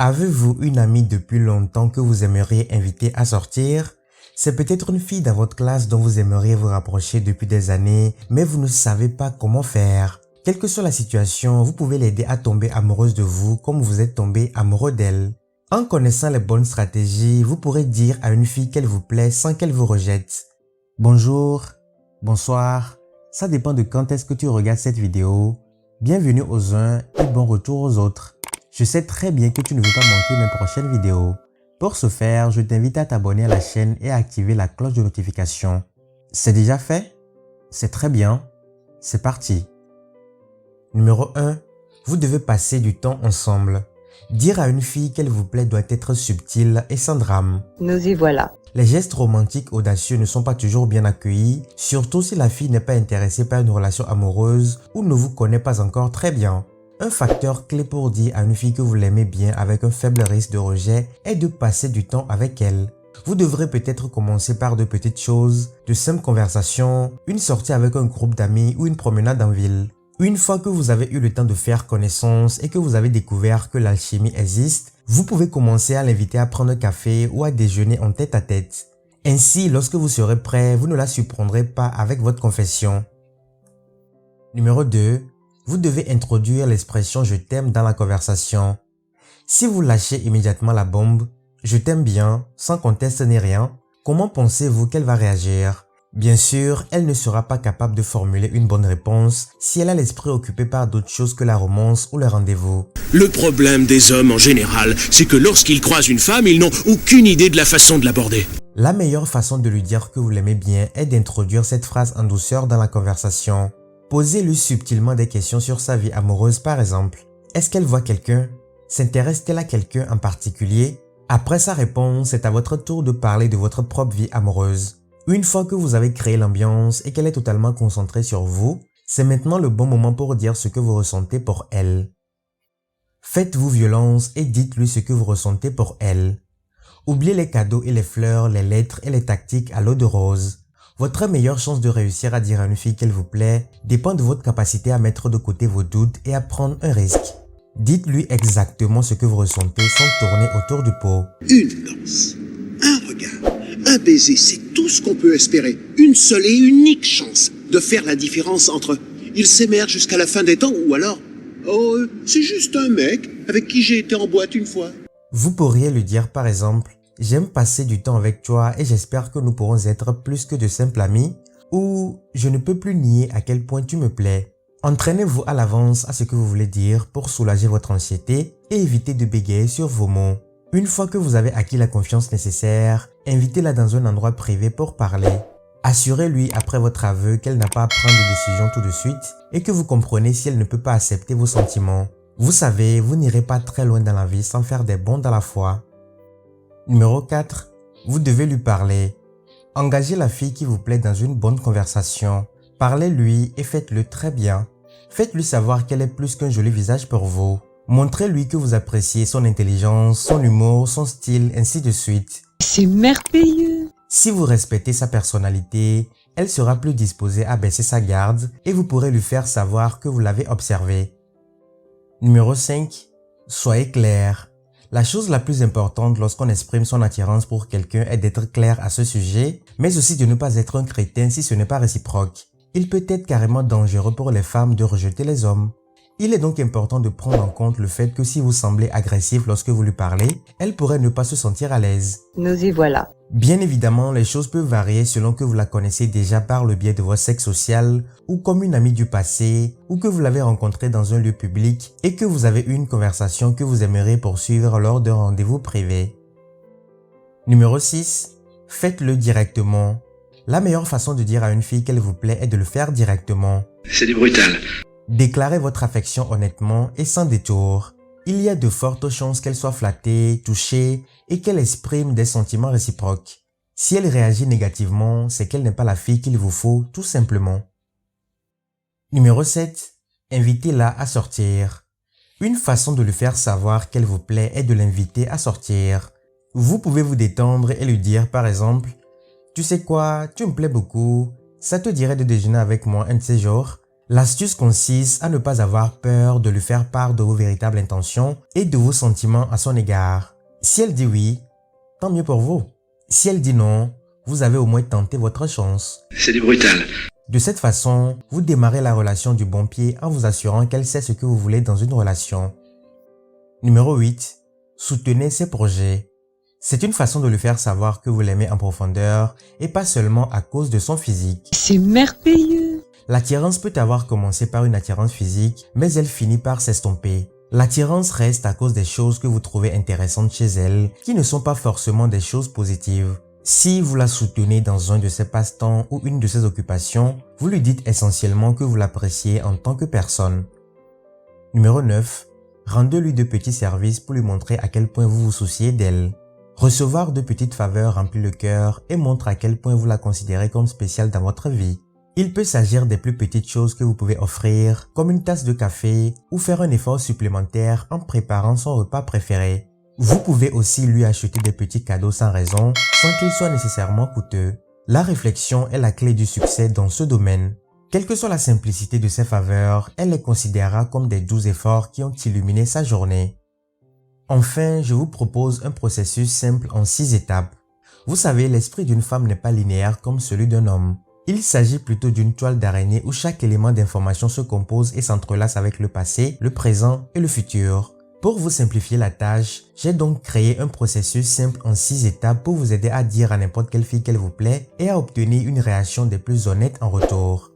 Avez-vous une amie depuis longtemps que vous aimeriez inviter à sortir? C'est peut-être une fille dans votre classe dont vous aimeriez vous rapprocher depuis des années, mais vous ne savez pas comment faire. Quelle que soit la situation, vous pouvez l'aider à tomber amoureuse de vous comme vous êtes tombé amoureux d'elle. En connaissant les bonnes stratégies, vous pourrez dire à une fille qu'elle vous plaît sans qu'elle vous rejette. Bonjour, bonsoir, ça dépend de quand est-ce que tu regardes cette vidéo. Bienvenue aux uns et bon retour aux autres. Je sais très bien que tu ne veux pas manquer mes prochaines vidéos. Pour ce faire, je t'invite à t'abonner à la chaîne et à activer la cloche de notification. C'est déjà fait? C'est très bien. C'est parti. Numéro 1. Vous devez passer du temps ensemble. Dire à une fille qu'elle vous plaît doit être subtil et sans drame. Nous y voilà. Les gestes romantiques audacieux ne sont pas toujours bien accueillis, surtout si la fille n'est pas intéressée par une relation amoureuse ou ne vous connaît pas encore très bien. Un facteur clé pour dire à une fille que vous l'aimez bien avec un faible risque de rejet est de passer du temps avec elle. Vous devrez peut-être commencer par de petites choses, de simples conversations, une sortie avec un groupe d'amis ou une promenade en ville. Une fois que vous avez eu le temps de faire connaissance et que vous avez découvert que l'alchimie existe, vous pouvez commencer à l'inviter à prendre un café ou à déjeuner en tête-à-tête. Ainsi, lorsque vous serez prêt, vous ne la surprendrez pas avec votre confession. Numéro 2. Vous devez introduire l'expression « je t'aime » dans la conversation. Si vous lâchez immédiatement la bombe « je t'aime bien » sans conteste ni rien, comment pensez-vous qu'elle va réagir? Bien sûr, elle ne sera pas capable de formuler une bonne réponse si elle a l'esprit occupé par d'autres choses que la romance ou le rendez-vous. Le problème des hommes en général, c'est que lorsqu'ils croisent une femme, ils n'ont aucune idée de la façon de l'aborder. La meilleure façon de lui dire que vous l'aimez bien est d'introduire cette phrase en douceur dans la conversation. Posez-lui subtilement des questions sur sa vie amoureuse par exemple. Est-ce qu'elle voit quelqu'un? S'intéresse-t-elle à quelqu'un en particulier? Après sa réponse, c'est à votre tour de parler de votre propre vie amoureuse. Une fois que vous avez créé l'ambiance et qu'elle est totalement concentrée sur vous, c'est maintenant le bon moment pour dire ce que vous ressentez pour elle. Faites-vous violence et dites-lui ce que vous ressentez pour elle. Oubliez les cadeaux et les fleurs, les lettres et les tactiques à l'eau de rose. Votre meilleure chance de réussir à dire à une fille qu'elle vous plaît dépend de votre capacité à mettre de côté vos doutes et à prendre un risque. Dites-lui exactement ce que vous ressentez sans tourner autour du pot. Une danse, un regard, un baiser, c'est tout ce qu'on peut espérer. Une seule et unique chance de faire la différence entre « il s'émerge jusqu'à la fin des temps » ou alors « oh, c'est juste un mec avec qui j'ai été en boîte une fois ». Vous pourriez lui dire par exemple « j'aime passer du temps avec toi et j'espère que nous pourrons être plus que de simples amis » ou « je ne peux plus nier à quel point tu me plais ». Entraînez-vous à l'avance à ce que vous voulez dire pour soulager votre anxiété et éviter de bégayer sur vos mots. Une fois que vous avez acquis la confiance nécessaire, invitez-la dans un endroit privé pour parler. Assurez-lui après votre aveu qu'elle n'a pas à prendre de décision tout de suite et que vous comprenez si elle ne peut pas accepter vos sentiments. Vous savez, vous n'irez pas très loin dans la vie sans faire des bonds dans la foi. Numéro 4. Vous devez lui parler. Engagez la fille qui vous plaît dans une bonne conversation. Parlez-lui et faites-le très bien. Faites-lui savoir qu'elle est plus qu'un joli visage pour vous. Montrez-lui que vous appréciez son intelligence, son humour, son style, ainsi de suite. C'est merveilleux. Si vous respectez sa personnalité, elle sera plus disposée à baisser sa garde et vous pourrez lui faire savoir que vous l'avez observé. Numéro 5. Soyez clair. La chose la plus importante lorsqu'on exprime son attirance pour quelqu'un est d'être clair à ce sujet, mais aussi de ne pas être un crétin si ce n'est pas réciproque. Il peut être carrément dangereux pour les femmes de rejeter les hommes. Il est donc important de prendre en compte le fait que si vous semblez agressif lorsque vous lui parlez, elle pourrait ne pas se sentir à l'aise. Nous y voilà. Bien évidemment, les choses peuvent varier selon que vous la connaissez déjà par le biais de votre cercle social ou comme une amie du passé ou que vous l'avez rencontrée dans un lieu public et que vous avez eu une conversation que vous aimeriez poursuivre lors d'un rendez-vous privé. Numéro 6. Faites-le directement. La meilleure façon de dire à une fille qu'elle vous plaît est de le faire directement. C'est du brutal. Déclarez votre affection honnêtement et sans détour. Il y a de fortes chances qu'elle soit flattée, touchée et qu'elle exprime des sentiments réciproques. Si elle réagit négativement, c'est qu'elle n'est pas la fille qu'il vous faut, tout simplement. Numéro 7. Invitez-la à sortir. Une façon de lui faire savoir qu'elle vous plaît est de l'inviter à sortir. Vous pouvez vous détendre et lui dire par exemple « tu sais quoi, tu me plais beaucoup, ça te dirait de déjeuner avec moi un de ces jours ?» L'astuce consiste à ne pas avoir peur de lui faire part de vos véritables intentions et de vos sentiments à son égard. Si elle dit oui, tant mieux pour vous. Si elle dit non, vous avez au moins tenté votre chance. C'est du brutal. De cette façon, vous démarrez la relation du bon pied en vous assurant qu'elle sait ce que vous voulez dans une relation. Numéro 8. Soutenez ses projets. C'est une façon de lui faire savoir que vous l'aimez en profondeur et pas seulement à cause de son physique. C'est merveilleux. L'attirance peut avoir commencé par une attirance physique, mais elle finit par s'estomper. L'attirance reste à cause des choses que vous trouvez intéressantes chez elle, qui ne sont pas forcément des choses positives. Si vous la soutenez dans un de ses passe-temps ou une de ses occupations, vous lui dites essentiellement que vous l'appréciez en tant que personne. Numéro 9. Rendez-lui de petits services pour lui montrer à quel point vous vous souciez d'elle. Recevoir de petites faveurs remplit le cœur et montre à quel point vous la considérez comme spéciale dans votre vie. Il peut s'agir des plus petites choses que vous pouvez offrir, comme une tasse de café ou faire un effort supplémentaire en préparant son repas préféré. Vous pouvez aussi lui acheter des petits cadeaux sans raison, sans qu'ils soient nécessairement coûteux. La réflexion est la clé du succès dans ce domaine. Quelle que soit la simplicité de ses faveurs, elle les considérera comme des doux efforts qui ont illuminé sa journée. Enfin, je vous propose un processus simple en 6 étapes. Vous savez, l'esprit d'une femme n'est pas linéaire comme celui d'un homme. Il s'agit plutôt d'une toile d'araignée où chaque élément d'information se compose et s'entrelace avec le passé, le présent et le futur. Pour vous simplifier la tâche, j'ai donc créé un processus simple en 6 étapes pour vous aider à dire à n'importe quelle fille qu'elle vous plaît et à obtenir une réaction des plus honnêtes en retour.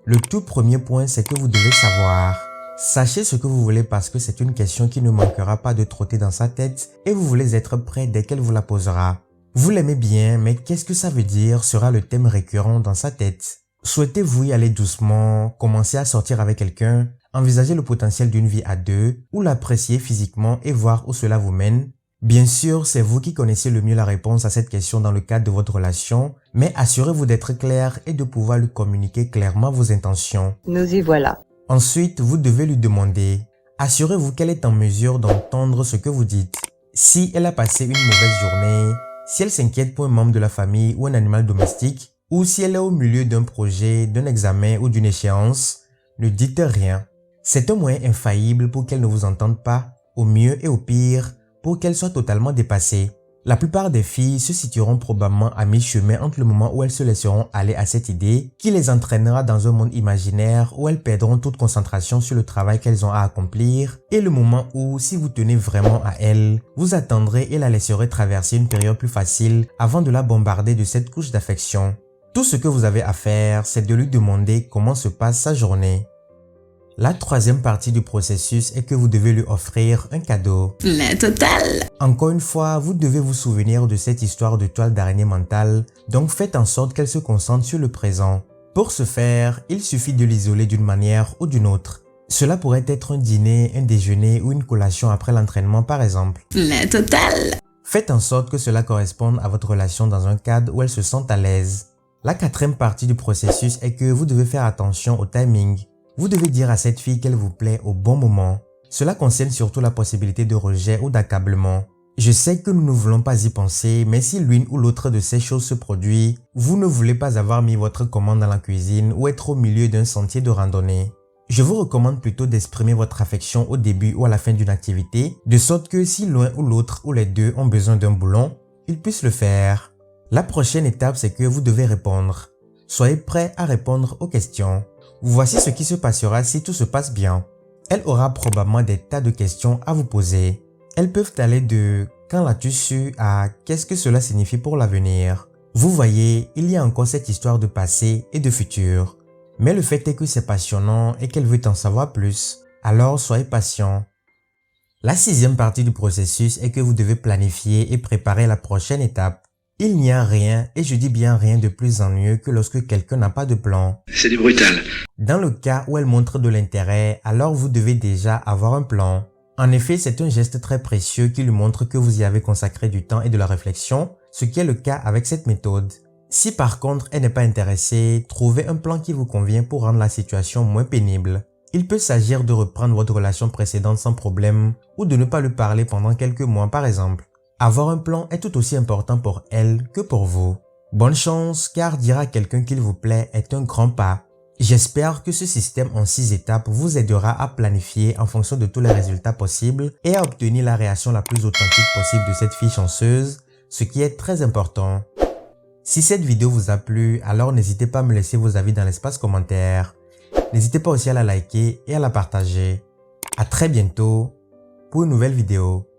Le tout premier point, c'est que vous devez savoir. Sachez ce que vous voulez parce que c'est une question qui ne manquera pas de trotter dans sa tête et vous voulez être prêt dès qu'elle vous la posera. Vous l'aimez bien, mais qu'est-ce que ça veut dire sera le thème récurrent dans sa tête. Souhaitez-vous y aller doucement, commencer à sortir avec quelqu'un, envisager le potentiel d'une vie à deux ou l'apprécier physiquement et voir où cela vous mène? Bien sûr, c'est vous qui connaissez le mieux la réponse à cette question dans le cadre de votre relation, mais assurez-vous d'être clair et de pouvoir lui communiquer clairement vos intentions. Nous y voilà. Ensuite, vous devez lui demander. Assurez-vous qu'elle est en mesure d'entendre ce que vous dites. Si elle a passé une mauvaise journée, si elle s'inquiète pour un membre de la famille ou un animal domestique, ou si elle est au milieu d'un projet, d'un examen ou d'une échéance, ne dites rien. C'est un moyen infaillible pour qu'elle ne vous entende pas, au mieux et au pire, pour qu'elle soit totalement dépassée. La plupart des filles se situeront probablement à mi-chemin entre le moment où elles se laisseront aller à cette idée qui les entraînera dans un monde imaginaire où elles perdront toute concentration sur le travail qu'elles ont à accomplir et le moment où, si vous tenez vraiment à elle, vous attendrez et la laisserez traverser une période plus facile avant de la bombarder de cette couche d'affection. Tout ce que vous avez à faire, c'est de lui demander comment se passe sa journée. La troisième partie du processus est que vous devez lui offrir un cadeau. La totale! Encore une fois, vous devez vous souvenir de cette histoire de toile d'araignée mentale, donc faites en sorte qu'elle se concentre sur le présent. Pour ce faire, il suffit de l'isoler d'une manière ou d'une autre. Cela pourrait être un dîner, un déjeuner ou une collation après l'entraînement par exemple. La totale! Faites en sorte que cela corresponde à votre relation dans un cadre où elle se sente à l'aise. La quatrième partie du processus est que vous devez faire attention au timing. Vous devez dire à cette fille qu'elle vous plaît au bon moment. Cela concerne surtout la possibilité de rejet ou d'accablement. Je sais que nous ne voulons pas y penser, mais si l'une ou l'autre de ces choses se produit, vous ne voulez pas avoir mis votre commande dans la cuisine ou être au milieu d'un sentier de randonnée. Je vous recommande plutôt d'exprimer votre affection au début ou à la fin d'une activité, de sorte que si l'un ou l'autre ou les deux ont besoin d'un boulon, ils puissent le faire. La prochaine étape, c'est que vous devez répondre. Soyez prêt à répondre aux questions. Voici ce qui se passera si tout se passe bien. Elle aura probablement des tas de questions à vous poser. Elles peuvent aller de « Quand l'as-tu su ?» à « Qu'est-ce que cela signifie pour l'avenir ?» Vous voyez, il y a encore cette histoire de passé et de futur. Mais le fait est que c'est passionnant et qu'elle veut en savoir plus. Alors soyez patient. La sixième partie du processus est que vous devez planifier et préparer la prochaine étape. Il n'y a rien, et je dis bien rien de plus ennuyeux que lorsque quelqu'un n'a pas de plan. C'est du brutal. Dans le cas où elle montre de l'intérêt, alors vous devez déjà avoir un plan. En effet, c'est un geste très précieux qui lui montre que vous y avez consacré du temps et de la réflexion, ce qui est le cas avec cette méthode. Si par contre elle n'est pas intéressée, trouvez un plan qui vous convient pour rendre la situation moins pénible. Il peut s'agir de reprendre votre relation précédente sans problème ou de ne pas lui parler pendant quelques mois par exemple. Avoir un plan est tout aussi important pour elle que pour vous. Bonne chance, car dire à quelqu'un qu'il vous plaît est un grand pas. J'espère que ce système en 6 étapes vous aidera à planifier en fonction de tous les résultats possibles et à obtenir la réaction la plus authentique possible de cette fille chanceuse, ce qui est très important. Si cette vidéo vous a plu, alors n'hésitez pas à me laisser vos avis dans l'espace commentaire. N'hésitez pas aussi à la liker et à la partager. À très bientôt pour une nouvelle vidéo.